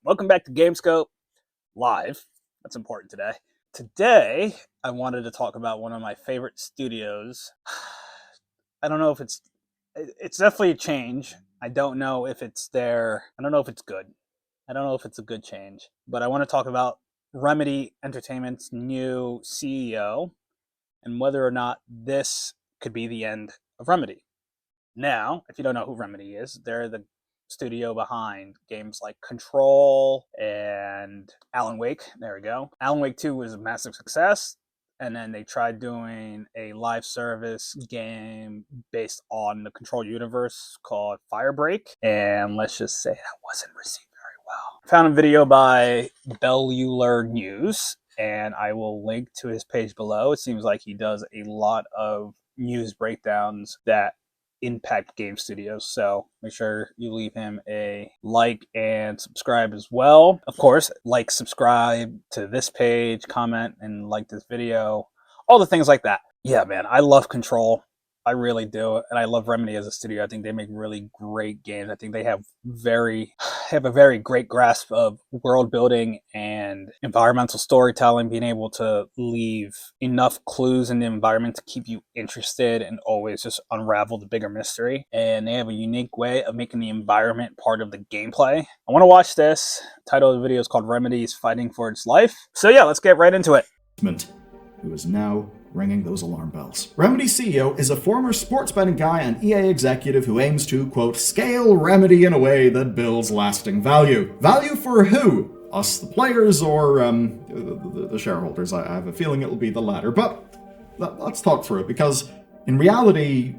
Welcome back to GameScope Live. That's important today. Today, I wanted to talk about one of my favorite studios. I don't know if it's definitely a change. I don't know if it's there. I don't know if it's good. I don't know if it's a good change. But I want to talk about Remedy Entertainment's new CEO and whether or not this could be the end of Remedy. Now, if you don't know who Remedy is, they're the studio behind games like Control and Alan Wake. There we go. Alan Wake 2 was a massive success. And then they tried doing a live service game based on the Control universe called Firebreak. And let's just say that wasn't received very well. I found a video by Bellular News, and I will link to his page below. It seems like he does a lot of news breakdowns that impact game studios, so make sure you leave him a like and subscribe as well. Of course, like, subscribe to this page, comment and like this video, all the things like that. Yeah, man, I love Control. I really do, and I love Remedy as a studio. I think they make really great games. I think they have a very great grasp of world building and environmental storytelling, being able to leave enough clues in the environment to keep you interested and always just unravel the bigger mystery. And they have a unique way of making the environment part of the gameplay. I want to watch this. The title of the video is called Remedy is Fighting for Its Life. So yeah, let's get right into it. Who is now ringing those alarm bells. Remedy CEO is a former sports betting guy and EA executive who aims to, quote, scale Remedy in a way that builds lasting value. Value for who? Us, the players, or the shareholders? I have a feeling it'll be the latter, but let's talk through it, because in reality,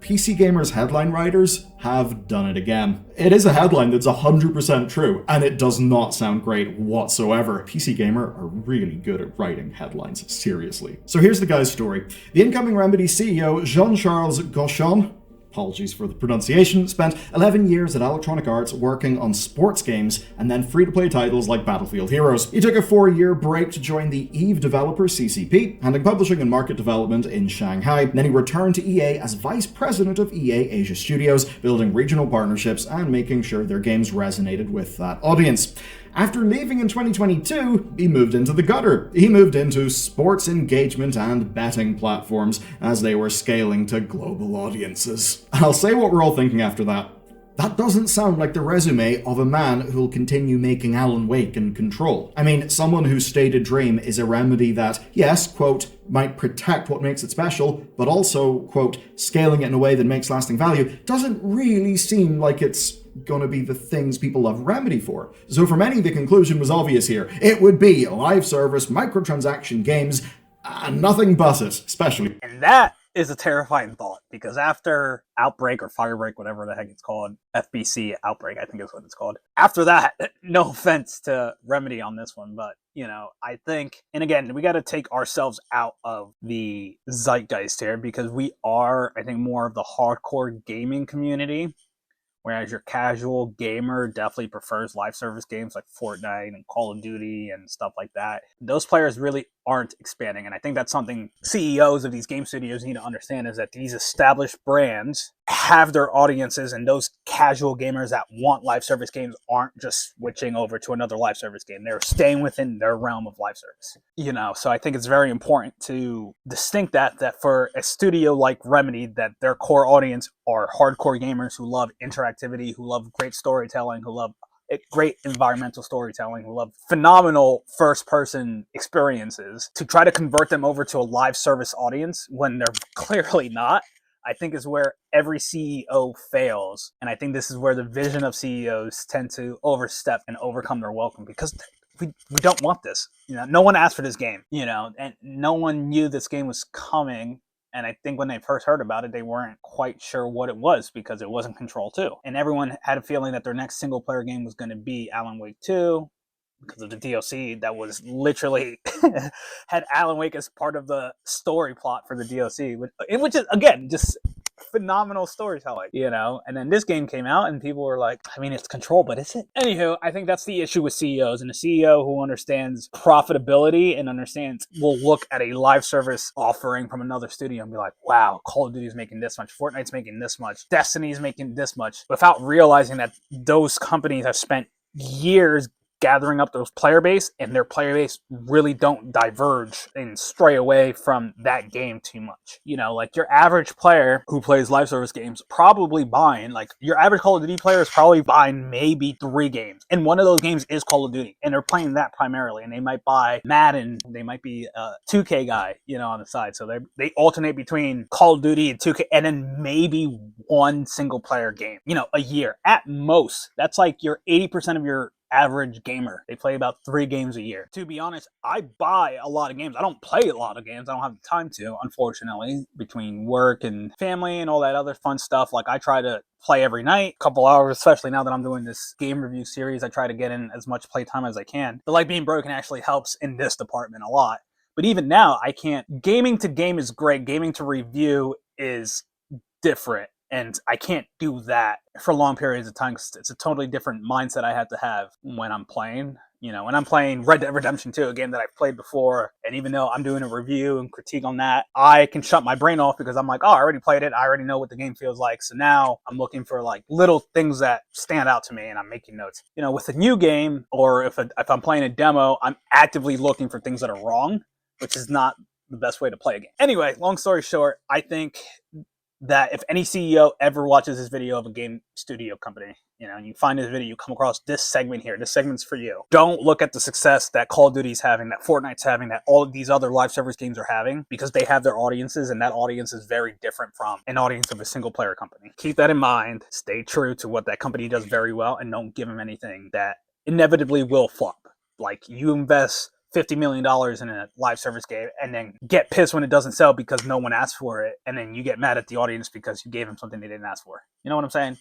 PC Gamer's headline writers have done it again. It is a headline that's 100% true, and it does not sound great whatsoever. PC Gamer are really good at writing headlines, seriously. So here's the guy's story. The incoming Remedy CEO, Jean-Charles Gauchon, apologies for the pronunciation, spent 11 years at Electronic Arts working on sports games and then free-to-play titles like Battlefield Heroes. He took a 4-year break to join the EVE developer CCP, handling publishing and market development in Shanghai. Then he returned to EA as vice president of EA Asia Studios, building regional partnerships and making sure their games resonated with that audience. After leaving in 2022, he moved into the gutter. He moved into sports engagement and betting platforms as they were scaling to global audiences. I'll say what we're all thinking after that. That doesn't sound like the resume of a man who'll continue making Alan Wake and Control. I mean, someone whose stated dream is a Remedy that, yes, quote, might protect what makes it special, but also, quote, scaling it in a way that makes lasting value, doesn't really seem like it's gonna be the things people love Remedy for. So for many, the conclusion was obvious here. It would be live service, microtransaction games, and nothing but it, especially. And that is a terrifying thought, because after Outbreak or Firebreak, whatever the heck it's called, FBC Outbreak, I think is what it's called. After that, no offense to Remedy on this one, but, you know, I think, and again, we got to take ourselves out of the zeitgeist here, because we are, I think, more of the hardcore gaming community, whereas your casual gamer definitely prefers live service games like Fortnite and Call of Duty and stuff like that. Those players really aren't expanding. And I think that's something CEOs of these game studios need to understand, is that these established brands have their audiences, and those casual gamers that want live service games aren't just switching over to another live service game. They're staying within their realm of live service. You know, so I think it's very important to distinct that for a studio like Remedy, that their core audience are hardcore gamers who love interactivity, who love great storytelling, who love great environmental storytelling, who love phenomenal first-person experiences, to try to convert them over to a live service audience when they're clearly not, I think is where every CEO fails. And I think this is where the vision of CEOs tend to overstep and overcome their welcome, because we don't want this. You know, no one asked for this game, you know, and no one knew this game was coming. And I think when they first heard about it, they weren't quite sure what it was, because it wasn't Control 2. And everyone had a feeling that their next single-player game was going to be Alan Wake 2, because of the DLC that was literally had Alan Wake as part of the story plot for the DLC, which is, again, just phenomenal storytelling, you know? And then this game came out and people were like, I mean, it's Control, but is it? Anywho, I think that's the issue with CEOs, and a CEO who understands profitability and will look at a live service offering from another studio and be like, wow, Call of Duty is making this much, Fortnite's making this much, Destiny's making this much, without realizing that those companies have spent years gathering up those player base, and their player base really don't diverge and stray away from that game too much. You know, like your average player who plays live service games probably buying, like your average Call of Duty player is probably buying maybe 3 games, and one of those games is Call of Duty, and they're playing that primarily, and they might buy Madden, they might be a 2K guy, you know, on the side. So they alternate between Call of Duty and 2K, and then maybe one single player game, you know, a year at most. That's like your 80% of your average gamer. They play about 3 games a year. To be honest, I buy a lot of games. I don't play a lot of games. I don't have the time to, unfortunately, between work and family and all that other fun stuff. Like I try to play every night, a couple hours, especially now that I'm doing this game review series. I try to get in as much playtime as I can. But like being broken actually helps in this department a lot. But even now, I can't. Gaming to game is great. Gaming to review is different. And I can't do that for long periods of time. It's a totally different mindset I have to have when I'm playing. You know, when I'm playing Red Dead Redemption 2, a game that I've played before, and even though I'm doing a review and critique on that, I can shut my brain off because I'm like, oh, I already played it. I already know what the game feels like. So now I'm looking for like little things that stand out to me, and I'm making notes. You know, with a new game, or if I'm playing a demo, I'm actively looking for things that are wrong, which is not the best way to play a game. Anyway, long story short, I think that if any CEO ever watches this video of a game studio company, you know, and you find this video, you come across this segment here, this segment's for you. Don't look at the success that Call of Duty's having, that Fortnite's having, that all of these other live service games are having, because they have their audiences, and that audience is very different from an audience of a single player company. Keep that in mind. Stay true to what that company does very well, and don't give them anything that inevitably will flop. Like, you invest $50 million in a live service game and then get pissed when it doesn't sell because no one asked for it, and then you get mad at the audience because you gave them something they didn't ask for. You know what I'm saying?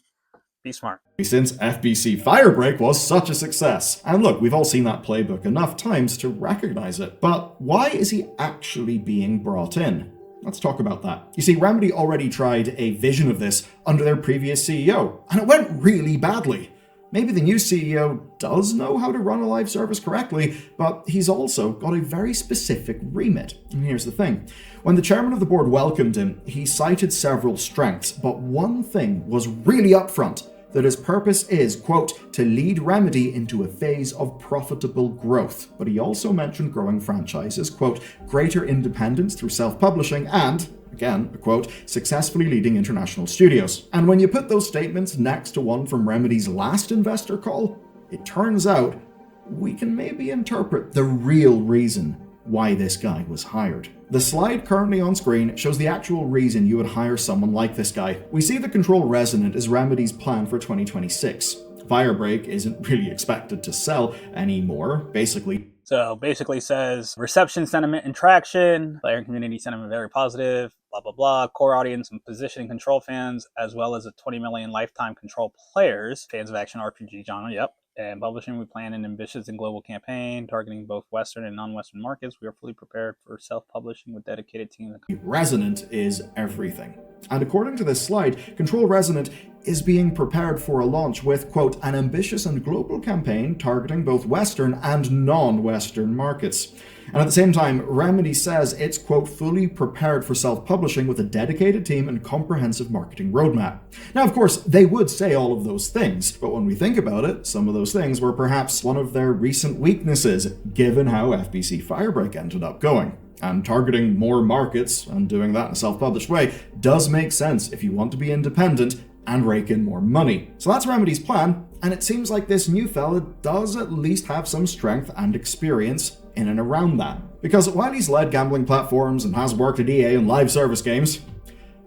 Be smart. Since FBC Firebreak was such a success. And look, we've all seen that playbook enough times to recognize it. But why is he actually being brought in? Let's talk about that. You see, Remedy already tried a vision of this under their previous CEO, and it went really badly. Maybe the new CEO does know how to run a live service correctly, but he's also got a very specific remit. And here's the thing. When the chairman of the board welcomed him, he cited several strengths, but one thing was really upfront, that his purpose is, quote, to lead Remedy into a phase of profitable growth. But he also mentioned growing franchises, quote, greater independence through self-publishing, and, again, a quote, successfully leading international studios. And when you put those statements next to one from Remedy's last investor call, it turns out we can maybe interpret the real reason why this guy was hired. The slide currently on screen shows the actual reason you would hire someone like this guy. We see the Control Resonant as Remedy's plan for 2026. Firebreak isn't really expected to sell anymore, basically. So basically says reception, sentiment, and traction, player and community sentiment very positive, blah, blah, blah, core audience and positioning Control fans, as well as a 20 million lifetime Control players, fans of action RPG genre, yep. And publishing, we plan an ambitious and global campaign targeting both Western and non-Western markets. We are fully prepared for self-publishing with dedicated teams. Resonant is everything. And according to this slide, Control Resonant is being prepared for a launch with, quote, an ambitious and global campaign targeting both Western and non-Western markets. And at the same time, Remedy says it's, quote, fully prepared for self-publishing with a dedicated team and comprehensive marketing roadmap. Now, of course, they would say all of those things, but when we think about it, some of those things were perhaps one of their recent weaknesses, given how FBC Firebreak ended up going. And targeting more markets and doing that in a self-published way does make sense if you want to be independent and rake in more money. So that's Remedy's plan, and it seems like this new fella does at least have some strength and experience in and around that. Because while he's led gambling platforms and has worked at EA and live service games,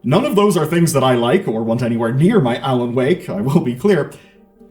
none of those are things that I like or want anywhere near my Alan Wake, I will be clear.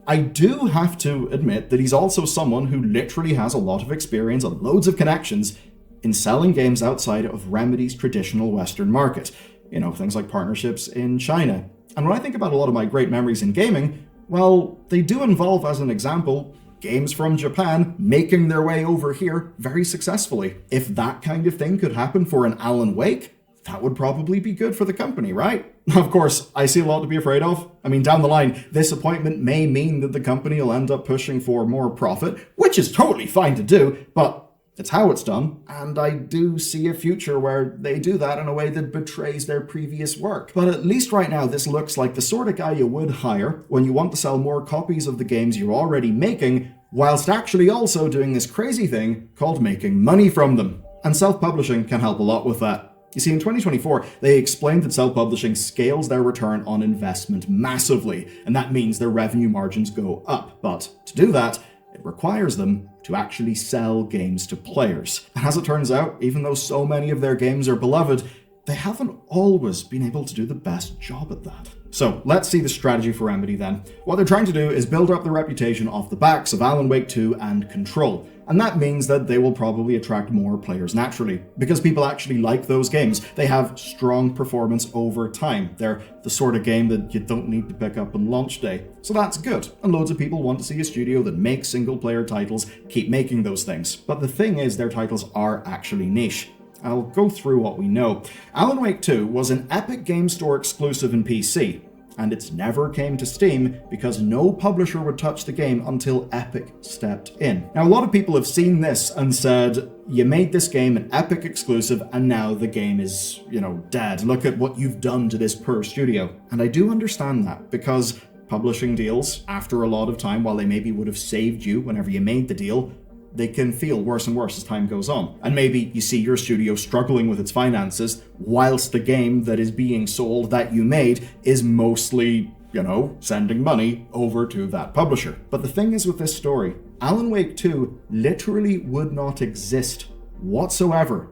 I do have to admit that he's also someone who literally has a lot of experience and loads of connections in selling games outside of Remedy's traditional Western market. You know, things like partnerships in China. And when I think about a lot of my great memories in gaming, well, they do involve, as an example, games from Japan making their way over here very successfully. If that kind of thing could happen for an Alan Wake, that would probably be good for the company, right? Of course, I see a lot to be afraid of. I mean, down the line, this appointment may mean that the company will end up pushing for more profit, which is totally fine to do, but it's how it's done, and I do see a future where they do that in a way that betrays their previous work. But at least right now, this looks like the sort of guy you would hire when you want to sell more copies of the games you're already making whilst actually also doing this crazy thing called making money from them. And self-publishing can help a lot with that. You see, in 2024, they explained that self-publishing scales their return on investment massively, and that means their revenue margins go up. But to do that, it requires them to actually sell games to players. And as it turns out, even though so many of their games are beloved, they haven't always been able to do the best job at that. So let's see the strategy for Remedy then. What they're trying to do is build up their reputation off the backs of Alan Wake 2 and Control. And that means that they will probably attract more players naturally, because people actually like those games. They have strong performance over time. They're the sort of game that you don't need to pick up on launch day. So that's good, and loads of people want to see a studio that makes single-player titles keep making those things. But the thing is, their titles are actually niche. I'll go through what we know. Alan Wake 2 was an Epic Game Store exclusive in PC, and it never came to Steam because no publisher would touch the game until Epic stepped in. Now, a lot of people have seen this and said, you made this game an Epic exclusive and now the game is, dead. Look at what you've done to this poor studio. And I do understand that, because publishing deals, after a lot of time, while they maybe would have saved you whenever you made the deal, they can feel worse and worse as time goes on. And maybe you see your studio struggling with its finances, whilst the game that is being sold that you made is mostly, sending money over to that publisher. But the thing is with this story, Alan Wake 2 literally would not exist whatsoever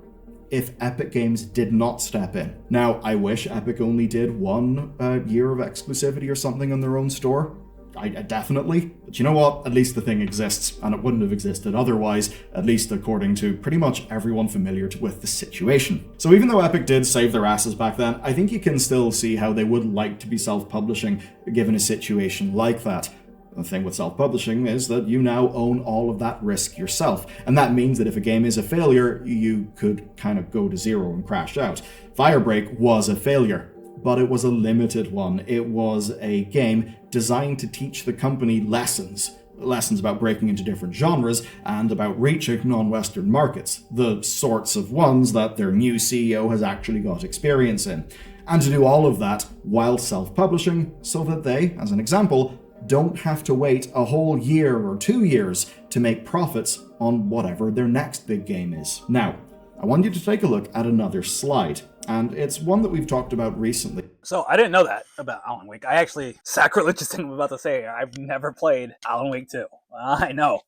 if Epic Games did not step in. Now, I wish Epic only did 1 year of exclusivity or something on their own store. I definitely. But you know what? At least the thing exists, and it wouldn't have existed otherwise, at least according to pretty much everyone familiar with the situation. So even though Epic did save their asses back then, I think you can still see how they would like to be self-publishing given a situation like that. The thing with self-publishing is that you now own all of that risk yourself, and that means that if a game is a failure, you could kind of go to zero and crash out. Firebreak was a failure, but it was a limited one. It was a game designed to teach the company lessons about breaking into different genres and about reaching non-Western markets, the sorts of ones that their new CEO has actually got experience in. And to do all of that while self-publishing, so that they, as an example, don't have to wait a whole year or 2 years to make profits on whatever their next big game is. Now, I want you to take a look at another slide, and it's one that we've talked about recently. So I didn't know that about Alan Wake. I actually, sacrilegious thing I'm about to say, I've never played Alan Wake 2. I know.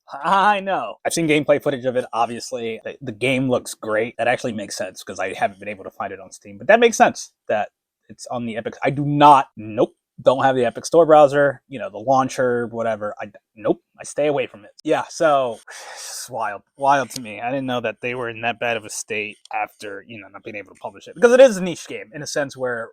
I've seen gameplay footage of it, obviously. The game looks great. That actually makes sense, because I haven't been able to find it on Steam. But that makes sense that it's on the Epic. I don't have the Epic Store browser, the launcher, whatever. I stay away from it. Yeah, so it's wild to me. I didn't know that they were in that bad of a state after, not being able to publish it, because it is a niche game in a sense where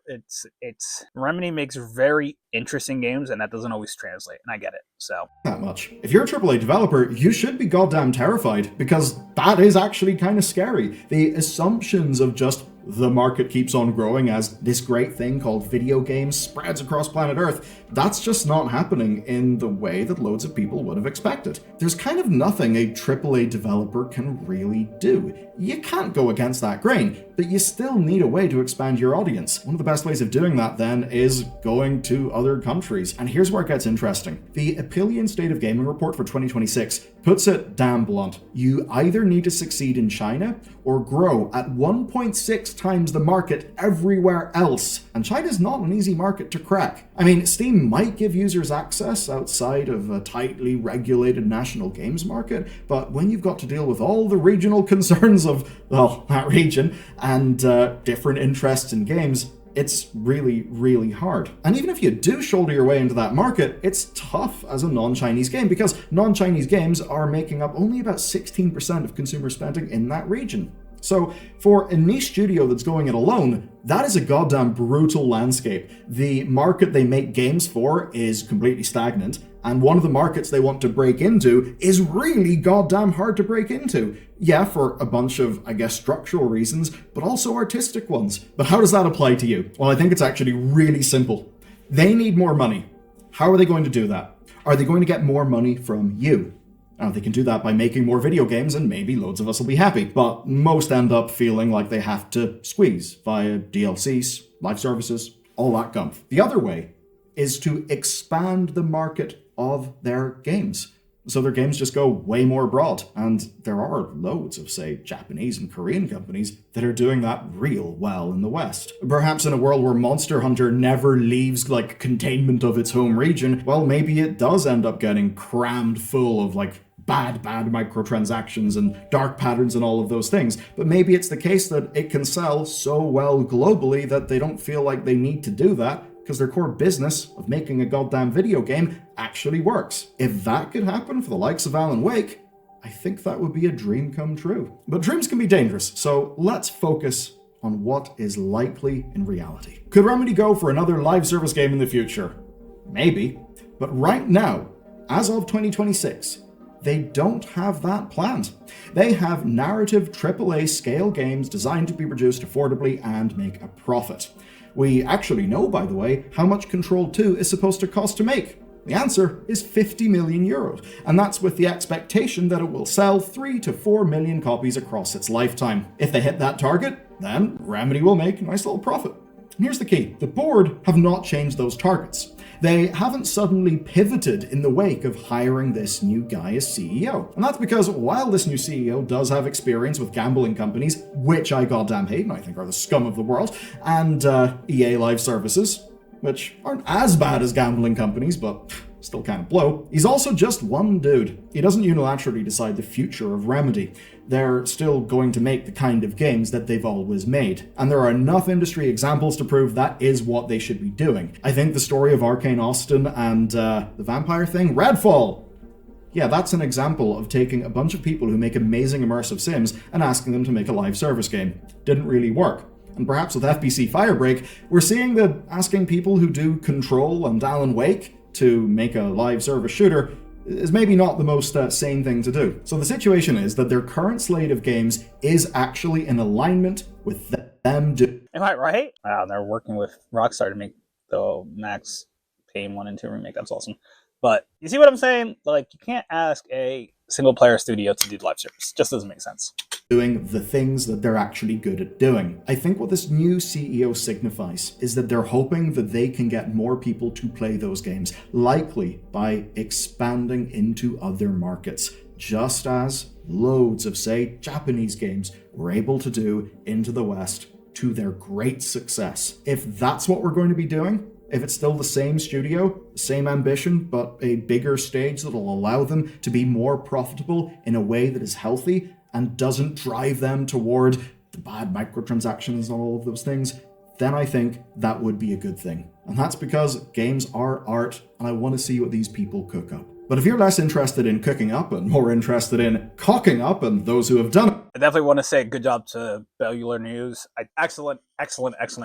it's Remedy makes very interesting games, and that doesn't always translate, and I get it. So that much. If you're a AAA developer, you should be goddamn terrified, because that is actually kind of scary. The assumptions of just the market keeps on growing as this great thing called video games spreads across planet Earth, that's just not happening in the way that loads of people would have expected. There's kind of nothing a AAA developer can really do. You can't go against that grain, but you still need a way to expand your audience. One of the best ways of doing that then is going to other countries. And here's where it gets interesting. The Appian State of Gaming report for 2026 puts it damn blunt. You either need to succeed in China or grow at 1.6 times the market everywhere else. And China's not an easy market to crack. I mean, Steam might give users access outside of a tightly regulated national games market, but when you've got to deal with all the regional concerns of, that region and different interests in games, it's really, really hard. And even if you do shoulder your way into that market, it's tough as a non-Chinese game, because non-Chinese games are making up only about 16% of consumer spending in that region. So for a niche studio that's going it alone, that is a goddamn brutal landscape. The market they make games for is completely stagnant, and one of the markets they want to break into is really goddamn hard to break into. Yeah, for a bunch of, structural reasons, but also artistic ones. But how does that apply to you? Well, I think it's actually really simple. They need more money. How are they going to do that? Are they going to get more money from you? Now, they can do that by making more video games, and maybe loads of us will be happy, but most end up feeling like they have to squeeze via DLCs, live services, all that gumph. The other way is to expand the market of their games. So their games just go way more broad. And there are loads of, say, Japanese and Korean companies that are doing that real well in the West. Perhaps in a world where Monster Hunter never leaves, like, containment of its home region, well, maybe it does end up getting crammed full of, like, bad microtransactions and dark patterns and all of those things. But maybe it's the case that it can sell so well globally that they don't feel like they need to do that, because their core business of making a goddamn video game actually works. If that could happen for the likes of Alan Wake, I think that would be a dream come true. But dreams can be dangerous, so let's focus on what is likely in reality. Could Remedy go for another live service game in the future? Maybe. But right now, as of 2026, they don't have that planned. They have narrative AAA scale games designed to be produced affordably and make a profit. We actually know, by the way, how much Control 2 is supposed to cost to make. The answer is 50 million euros, and that's with the expectation that it will sell 3 to 4 million copies across its lifetime. If they hit that target, then Remedy will make a nice little profit. And here's the key. The board have not changed those targets. They haven't suddenly pivoted in the wake of hiring this new guy as CEO. And that's because while this new CEO does have experience with gambling companies, which I goddamn hate and I think are the scum of the world, and EA Live Services, which aren't as bad as gambling companies, but still kind of blow, he's also just one dude. He doesn't unilaterally decide the future of Remedy. They're still going to make the kind of games that they've always made. And there are enough industry examples to prove that is what they should be doing. I think the story of Arcane Austin and the vampire thing, Redfall, yeah, that's an example of taking a bunch of people who make amazing immersive sims and asking them to make a live service game. Didn't really work. And perhaps with FBC Firebreak, we're seeing that asking people who do Control and Alan Wake to make a live service shooter is maybe not the most sane thing to do. So the situation is that their current slate of games is actually in alignment with them doing. Am I right? Wow, they're working with Rockstar to make the Max Payne 1 and 2 remake. That's awesome. But you see what I'm saying? Like, you can't ask a single player studio to do live service. Just doesn't make sense. Doing the things that they're actually good at doing. I think what this new CEO signifies is that they're hoping that they can get more people to play those games, likely by expanding into other markets, just as loads of, say, Japanese games were able to do into the West to their great success. If that's what we're going to be doing, if it's still the same studio, same ambition, but a bigger stage that'll allow them to be more profitable in a way that is healthy and doesn't drive them toward the bad microtransactions and all of those things, then I think that would be a good thing. And that's because games are art, and I want to see what these people cook up. But if you're less interested in cooking up and more interested in cocking up and those who have done it, I definitely want to say good job to Bellular News. Excellent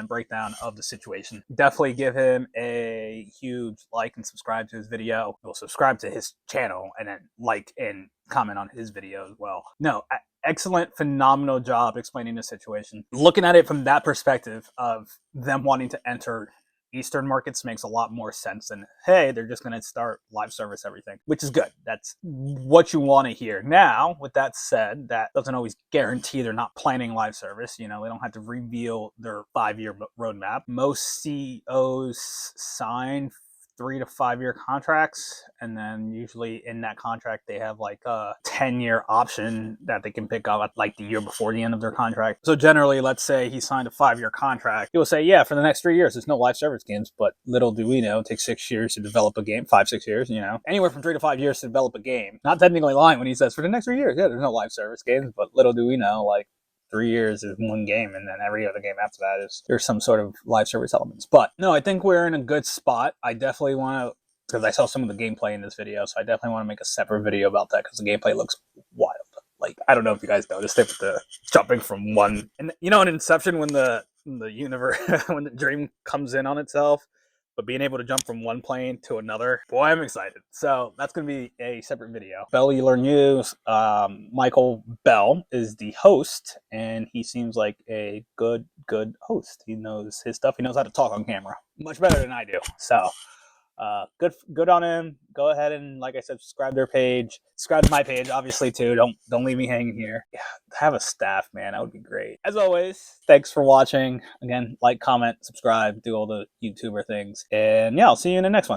breakdown of the situation. Definitely give him a huge like and subscribe to his video. We'll subscribe to his channel and then like and comment on his video as well. No, excellent, phenomenal job explaining the situation. Looking at it from that perspective of them wanting to enter Eastern markets makes a lot more sense than, hey, they're just going to start live service everything, which is good. That's what you want to hear. Now, with that said, that doesn't always guarantee they're not planning live service. You know, they don't have to reveal their 5-year roadmap. Most CEOs sign 3 to 5 year contracts, and then usually in that contract they have like a 10-year option that they can pick up at like the year before the end of their contract. So generally, let's say he signed a 5-year contract, he will say, yeah, for the next 3 years there's no live service games, but little do we know, it takes 6 years to develop a game, 5-6 years, you know, anywhere from 3 to 5 years to develop a game. Not technically lying when he says for the next 3 years, yeah, there's no live service games, but little do we know, like 3 years is one game, and then every other game after that is there's some sort of live service elements. But no, I think we're in a good spot. I definitely want to, because I saw some of the gameplay in this video, so I definitely want to make a separate video about that because the gameplay looks wild. Like, I don't know if you guys noticed it with the jumping from one, and you know, in Inception when the universe when the dream comes in on itself, but being able to jump from one plane to another, boy, I'm excited. So that's going to be a separate video. Bellular News, Michael Bell is the host, and he seems like a good host. He knows his stuff. He knows how to talk on camera much better than I do. So good on him. Go ahead and, like I said, subscribe to their page. Subscribe to my page, obviously, too. Don't leave me hanging here. Yeah, have a staff, man. That would be great. As always, thanks for watching. Again, like, comment, subscribe, do all the YouTuber things. And yeah, I'll see you in the next one.